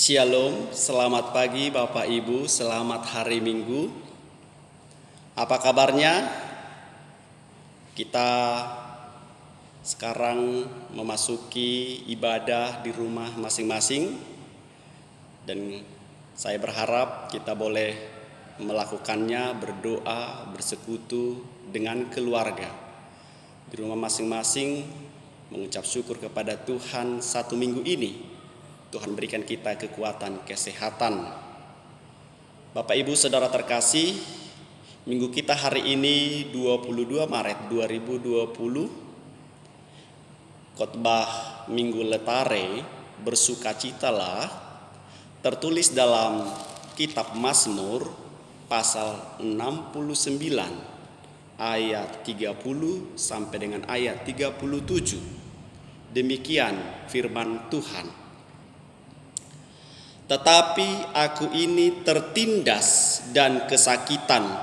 Shalom, selamat pagi Bapak Ibu, selamat hari Minggu. Apa kabarnya? Kita sekarang memasuki ibadah di rumah masing-masing. Dan saya berharap kita boleh melakukannya, berdoa, bersekutu dengan keluarga. Di rumah masing-masing mengucap syukur kepada Tuhan satu minggu ini. Tuhan berikan kita kekuatan, kesehatan. Bapak Ibu Saudara terkasih, minggu kita hari ini 22 Maret 2020. Khotbah Minggu Letare, bersukacitalah, tertulis dalam kitab Mazmur pasal 69 ayat 30 sampai dengan ayat 37. Demikian firman Tuhan. Tetapi aku ini tertindas dan kesakitan.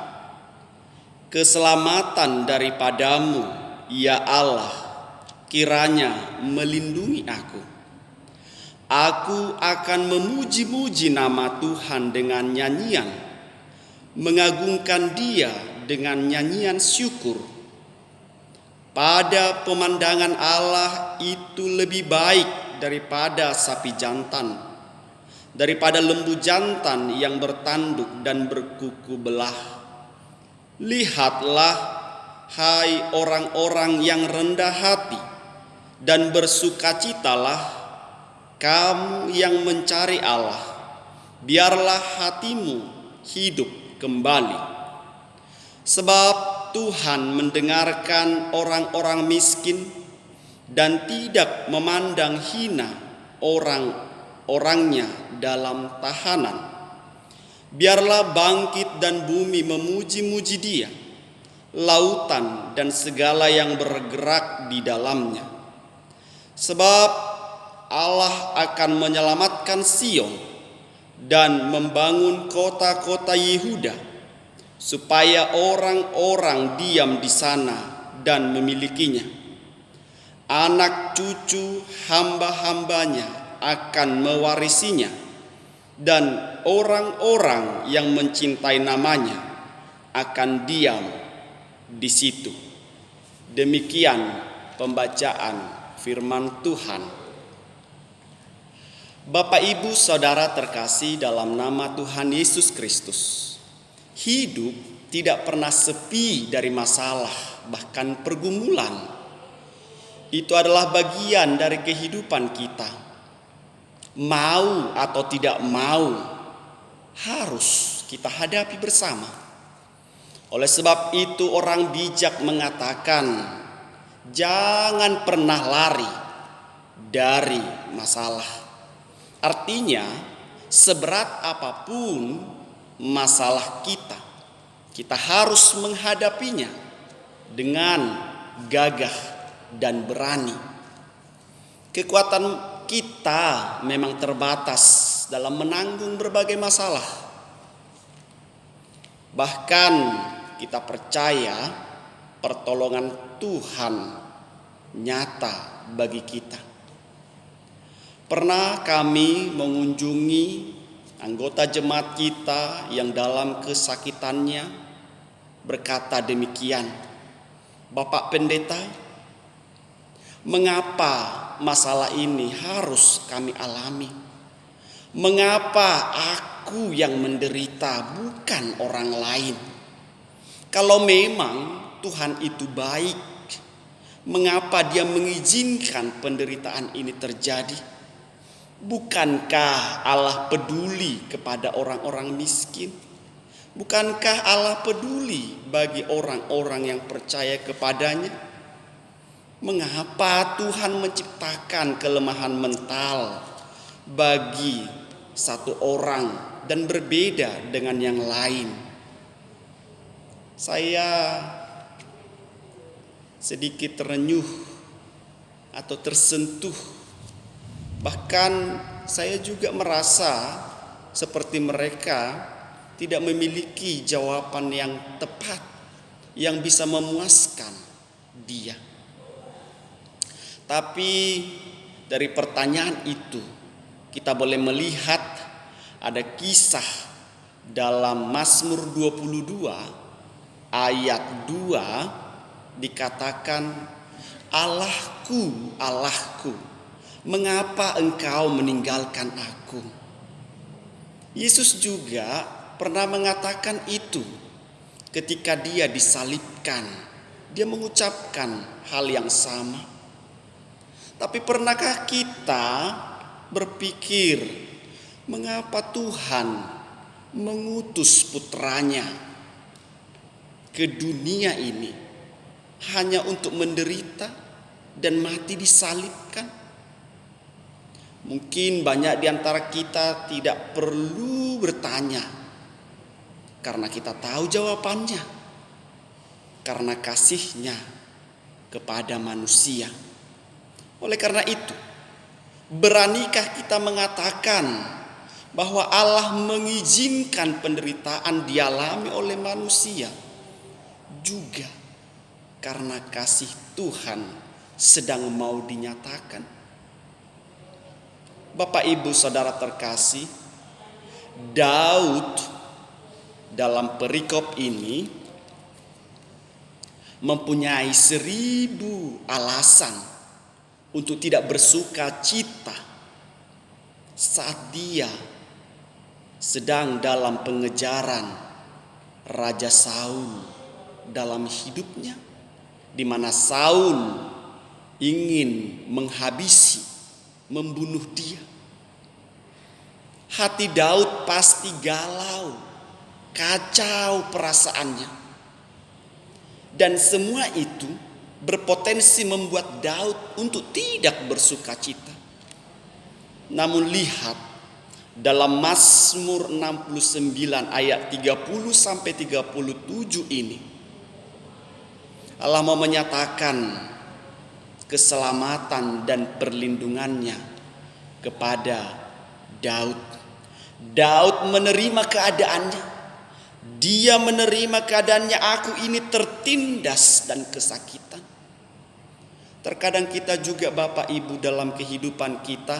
Keselamatan daripadamu, ya Allah, kiranya melindungi aku. Aku akan memuji-muji nama Tuhan dengan nyanyian, mengagungkan Dia dengan nyanyian syukur. Pada pemandangan Allah itu lebih baik daripada sapi jantan, daripada lembu jantan yang bertanduk dan berkuku belah. Lihatlah, hai orang-orang yang rendah hati, dan bersukacitalah, kamu yang mencari Allah. Biarlah hatimu hidup kembali. Sebab Tuhan mendengarkan orang-orang miskin dan tidak memandang hina orangnya dalam tahanan. Biarlah bangkit dan bumi memuji-muji Dia, lautan dan segala yang bergerak di dalamnya. Sebab Allah akan menyelamatkan Sion dan membangun kota-kota Yehuda, supaya orang-orang diam di sana dan memilikinya. Anak cucu hamba-hambanya akan mewarisinya, dan orang-orang yang mencintai namanya akan diam di situ. Demikian pembacaan firman Tuhan. Bapak Ibu Saudara terkasih dalam nama Tuhan Yesus Kristus, hidup tidak pernah sepi dari masalah, bahkan pergumulan. Itu adalah bagian dari kehidupan kita. Mau atau tidak mau, harus kita hadapi bersama. Oleh sebab itu orang bijak mengatakan, jangan pernah lari dari masalah. Artinya, seberat apapun masalah kita harus menghadapinya dengan gagah dan berani. Kekuatan kita memang terbatas dalam menanggung berbagai masalah. Bahkan kita percaya pertolongan Tuhan nyata bagi kita. Pernah kami mengunjungi anggota jemaat kita yang dalam kesakitannya berkata demikian, "Bapak Pendeta, mengapa masalah ini harus kami alami? Mengapa aku yang menderita, bukan orang lain? Kalau memang Tuhan itu baik, mengapa Dia mengizinkan penderitaan ini terjadi? Bukankah Allah peduli kepada orang-orang miskin? Bukankah Allah peduli bagi orang-orang yang percaya kepadanya? Mengapa Tuhan menciptakan kelemahan mental bagi satu orang dan berbeda dengan yang lain?" Saya sedikit terenyuh atau tersentuh. Bahkan saya juga merasa seperti mereka tidak memiliki jawaban yang tepat yang bisa memuaskan Dia. Tapi dari pertanyaan itu kita boleh melihat Ada kisah dalam Mazmur 22 ayat 2 dikatakan, Allahku, Allahku, mengapa engkau meninggalkan aku? Yesus juga pernah mengatakan itu ketika dia disalibkan. Dia mengucapkan hal yang sama. Tapi pernahkah kita berpikir, mengapa Tuhan mengutus putranya ke dunia ini hanya untuk menderita dan mati disalibkan? Mungkin banyak di antara kita tidak perlu bertanya, karena kita tahu jawabannya. Karena kasihnya kepada manusia. Oleh karena itu, beranikah kita mengatakan bahwa Allah mengizinkan penderitaan dialami oleh manusia juga karena kasih Tuhan sedang mau dinyatakan? Bapak, Ibu, Saudara terkasih, Daud dalam perikop ini mempunyai 1000 alasan untuk tidak bersuka cita saat dia sedang dalam pengejaran Raja Saul dalam hidupnya, di mana Saul ingin menghabisi, membunuh dia. Hati Daud pasti galau, kacau perasaannya. Dan semua itu berpotensi membuat Daud untuk tidak bersuka cita. Namun lihat dalam Mazmur 69 ayat 30 sampai 37 ini, Allah mau menyatakan keselamatan dan perlindungannya kepada Daud. Daud menerima keadaannya. Dia menerima keadaannya, aku ini tertindas dan kesakitan. Terkadang kita juga, Bapak Ibu, dalam kehidupan kita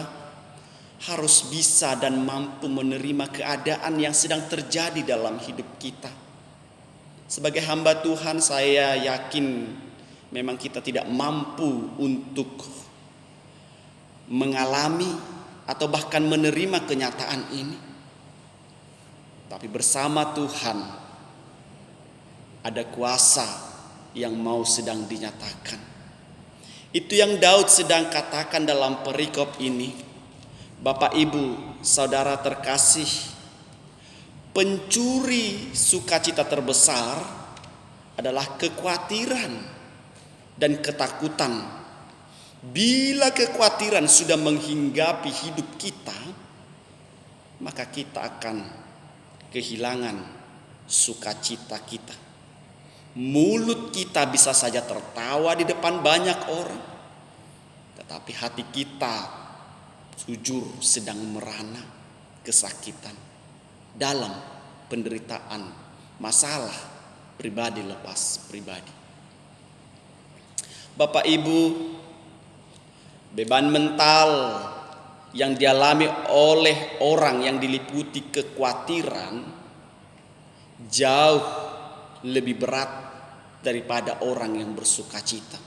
harus bisa dan mampu menerima keadaan yang sedang terjadi dalam hidup kita. Sebagai hamba Tuhan, saya yakin memang kita tidak mampu untuk mengalami atau bahkan menerima kenyataan ini. Tapi bersama Tuhan ada kuasa yang mau sedang dinyatakan. Itu yang Daud sedang katakan dalam perikop ini. Bapak, Ibu, Saudara terkasih, pencuri sukacita terbesar adalah kekhawatiran dan ketakutan. Bila kekhawatiran sudah menghinggapi hidup kita, maka kita akan kehilangan sukacita kita. Mulut kita bisa saja tertawa di depan banyak orang, tetapi hati kita jujur sedang merana kesakitan dalam penderitaan, masalah pribadi lepas pribadi. Bapak, Ibu, beban mental yang dialami oleh orang yang diliputi kekhawatiran jauh lebih berat daripada orang yang bersukacita.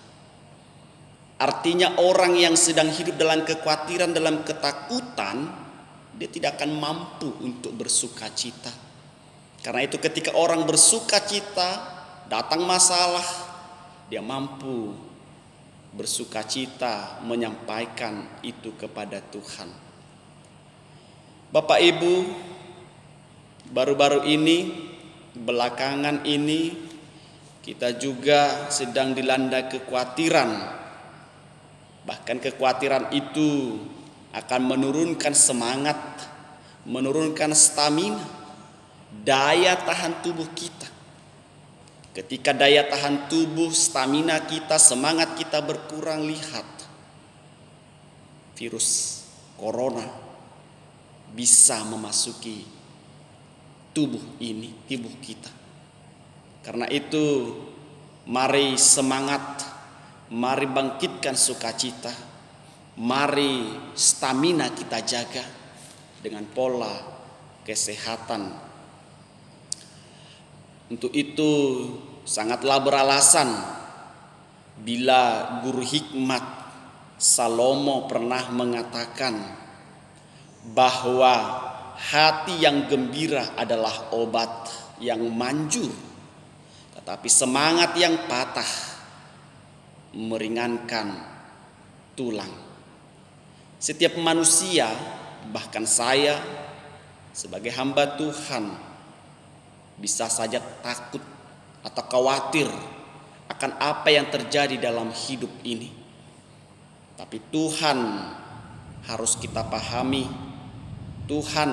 Artinya orang yang sedang hidup dalam kekhawatiran, dalam ketakutan, dia tidak akan mampu untuk bersukacita. Karena itu ketika orang bersukacita, datang masalah, dia mampu bersukacita menyampaikan itu kepada Tuhan. Bapak, Ibu, baru-baru ini, belakangan ini, kita juga sedang dilanda kekhawatiran. Bahkan kekhawatiran itu akan menurunkan semangat, menurunkan stamina, daya tahan tubuh kita. Ketika daya tahan tubuh, stamina kita, semangat kita berkurang, lihat virus corona bisa memasuki tubuh ini, tubuh kita. Karena itu, mari semangat, mari bangkitkan sukacita, mari stamina kita jaga dengan pola kesehatan. Untuk itu sangatlah beralasan bila guru hikmat Salomo pernah mengatakan bahwa hati yang gembira adalah obat yang manjur, tetapi semangat yang patah meringankan tulang. Setiap manusia, bahkan saya sebagai hamba Tuhan, bisa saja takut atau khawatir akan apa yang terjadi dalam hidup ini. Tapi Tuhan harus kita pahami, Tuhan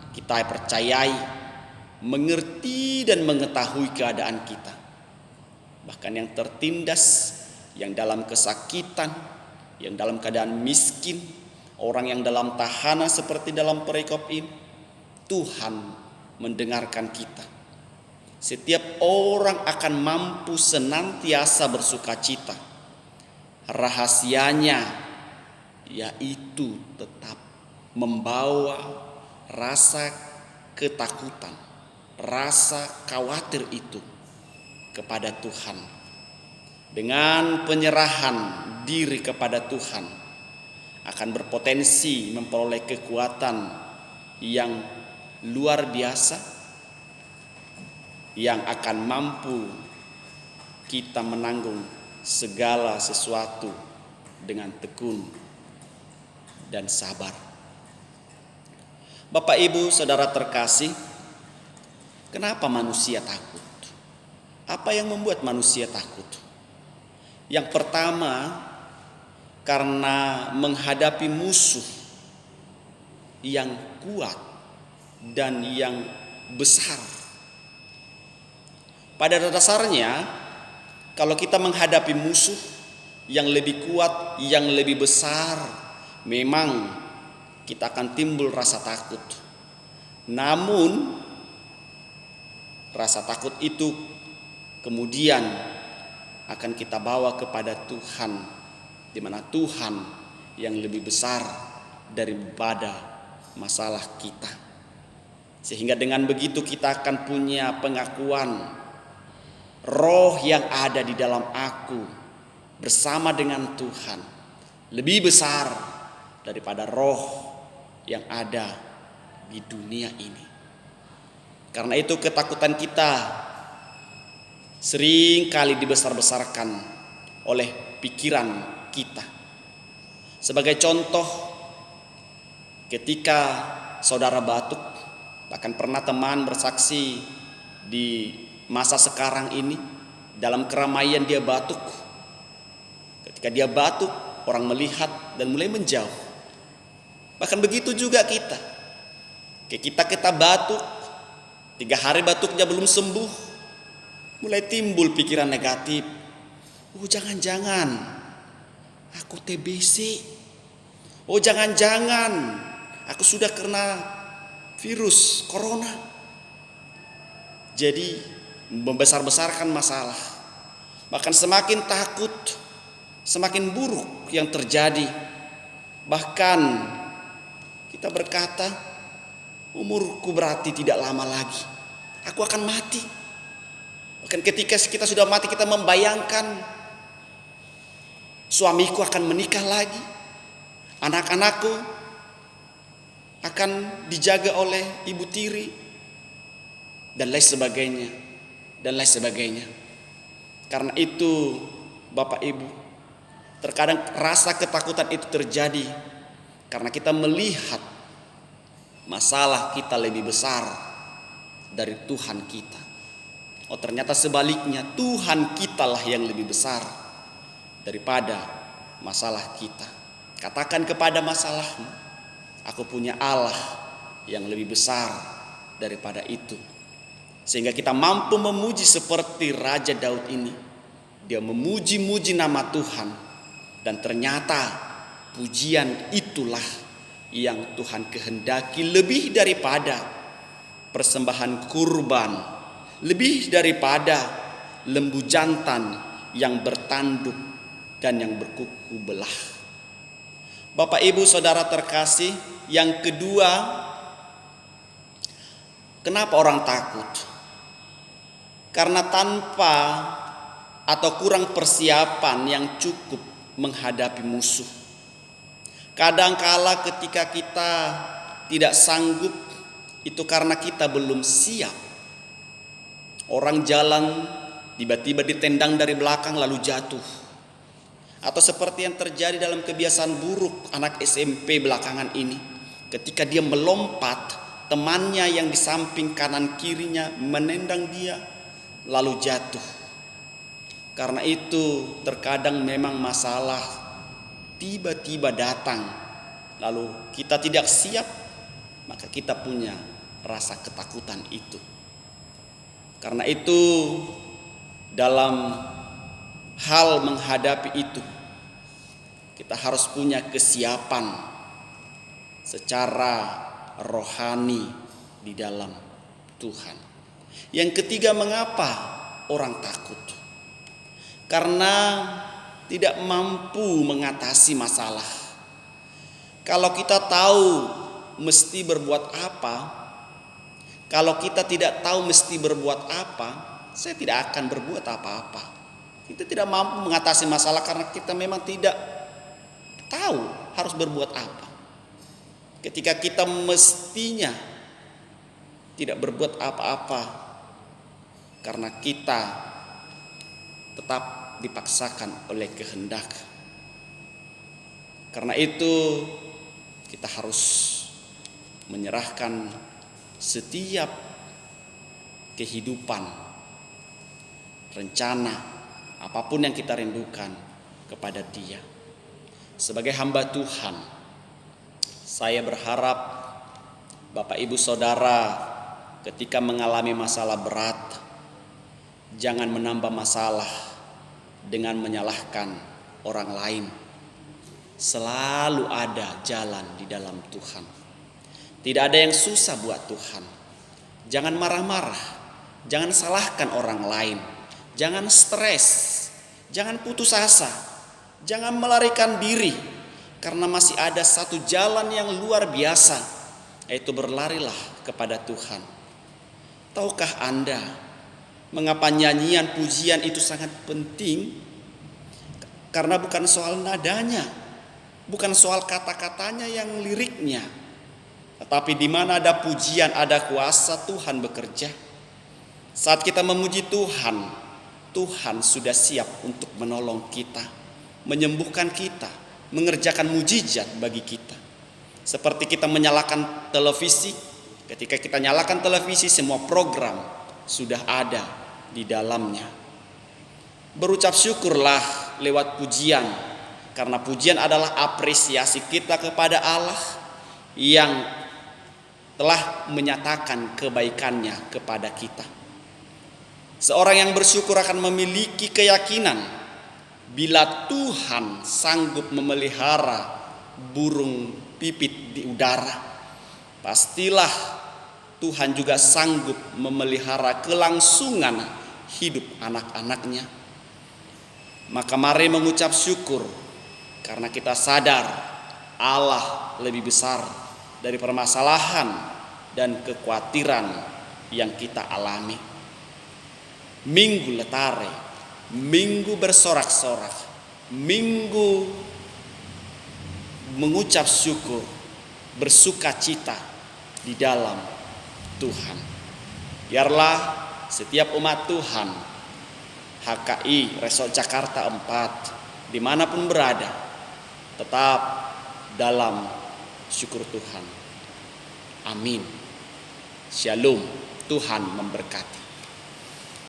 kita percayai, mengerti dan mengetahui keadaan kita. Bahkan yang tertindas, yang dalam kesakitan, yang dalam keadaan miskin, orang yang dalam tahanan seperti dalam perikop ini, Tuhan mendengarkan kita. Setiap orang akan mampu senantiasa bersukacita. Rahasianya yaitu tetap membawa rasa ketakutan, rasa khawatir itu kepada Tuhan. Dengan penyerahan diri kepada Tuhan akan berpotensi memperoleh kekuatan yang luar biasa, yang akan mampu kita menanggung segala sesuatu dengan tekun dan sabar. Bapak, Ibu, Saudara terkasih, kenapa manusia takut? Apa yang membuat manusia takut? Yang pertama, karena menghadapi musuh yang kuat dan yang besar. Pada dasarnya, kalau kita menghadapi musuh yang lebih kuat, yang lebih besar, memang kita akan timbul rasa takut. Namun, rasa takut itu kemudian akan kita bawa kepada Tuhan, di mana Tuhan yang lebih besar daripada masalah kita. Sehingga dengan begitu kita akan punya pengakuan, roh yang ada di dalam aku bersama dengan Tuhan lebih besar daripada roh yang ada di dunia ini. Karena itu ketakutan kita sering kali dibesar-besarkan oleh pikiran kita. Sebagai contoh, ketika saudara batuk, bahkan pernah teman bersaksi di masa sekarang ini, dalam keramaian dia batuk. Ketika dia batuk, orang melihat dan mulai menjauh. Bahkan begitu juga kita. Kita batuk, 3 hari batuknya belum sembuh, mulai timbul pikiran negatif. Oh, jangan-jangan aku TBC. Oh, jangan-jangan aku sudah kena virus corona. Jadi membesar-besarkan masalah. Bahkan semakin takut, semakin buruk yang terjadi. Bahkan kita berkata, umurku berarti tidak lama lagi, aku akan mati. Bahkan ketika kita sudah mati, kita membayangkan suamiku akan menikah lagi, anak-anakku akan dijaga oleh ibu tiri, dan lain sebagainya, dan lain sebagainya. Karena itu, Bapak Ibu, terkadang rasa ketakutan itu terjadi karena kita melihat masalah kita lebih besar dari Tuhan kita. Oh, ternyata sebaliknya, Tuhan kitalah yang lebih besar daripada masalah kita. Katakan kepada masalahmu, aku punya Allah yang lebih besar daripada itu. Sehingga kita mampu memuji seperti Raja Daud ini. Dia memuji-muji nama Tuhan. Dan ternyata pujian itulah yang Tuhan kehendaki lebih daripada persembahan kurban, lebih daripada lembu jantan yang bertanduk dan yang berkuku belah. Bapak, Ibu, Saudara terkasih, yang kedua, Kenapa orang takut? Karena tanpa atau kurang persiapan yang cukup menghadapi musuh. Kadangkala ketika kita tidak sanggup, itu karena kita belum siap. Orang jalan tiba-tiba ditendang dari belakang lalu jatuh. Atau seperti yang terjadi dalam kebiasaan buruk anak SMP belakangan ini. Ketika dia melompat, temannya yang di samping kanan kirinya menendang dia lalu jatuh. Karena itu terkadang memang masalah tiba-tiba datang, lalu kita tidak siap, maka kita punya rasa ketakutan itu. Karena itu dalam hal menghadapi itu, kita harus punya kesiapan secara rohani di dalam Tuhan. Yang ketiga, mengapa orang takut? Karena tidak mampu mengatasi masalah. Kalau kita tahu mesti berbuat apa, kalau kita tidak tahu mesti berbuat apa, saya tidak akan berbuat apa-apa. Kita tidak mampu mengatasi masalah karena kita memang tidak tahu harus berbuat apa. Ketika kita mestinya tidak berbuat apa-apa karena kita tetap dipaksakan oleh kehendak. Karena itu kita harus menyerahkan setiap kehidupan, rencana, apapun yang kita rindukan kepada Dia. Sebagai hamba Tuhan, saya berharap Bapak Ibu Saudara ketika mengalami masalah berat, jangan menambah masalah dengan menyalahkan orang lain. Selalu ada jalan di dalam Tuhan. Tidak ada yang susah buat Tuhan. Jangan marah-marah, jangan salahkan orang lain, jangan stres, jangan putus asa, jangan melarikan diri. Karena masih ada satu jalan yang luar biasa, yaitu berlarilah kepada Tuhan. Tahukah Anda mengapa nyanyian pujian itu sangat penting? Karena bukan soal nadanya, bukan soal kata-katanya yang liriknya, tetapi di mana ada pujian, ada kuasa Tuhan bekerja. Saat kita memuji Tuhan, Tuhan sudah siap untuk menolong kita, menyembuhkan kita, mengerjakan mujizat bagi kita. Seperti kita menyalakan televisi, ketika kita nyalakan televisi, semua program sudah ada di dalamnya. Berucap syukurlah lewat pujian, karena pujian adalah apresiasi kita kepada Allah yang telah menyatakan kebaikannya kepada kita. Seorang yang bersyukur akan memiliki keyakinan bila Tuhan sanggup memelihara burung pipit di udara, pastilah Tuhan juga sanggup memelihara kelangsungan hidup anak-anaknya. Maka mari mengucap syukur karena kita sadar Allah lebih besar dari permasalahan dan kekhawatiran yang kita alami. Minggu letare, minggu bersorak-sorak, minggu mengucap syukur, bersuka cita di dalam Tuhan. Biarlah setiap umat Tuhan, HKI Resort Jakarta 4, dimanapun berada, tetap dalam syukur Tuhan. Amin. Shalom. Tuhan memberkati.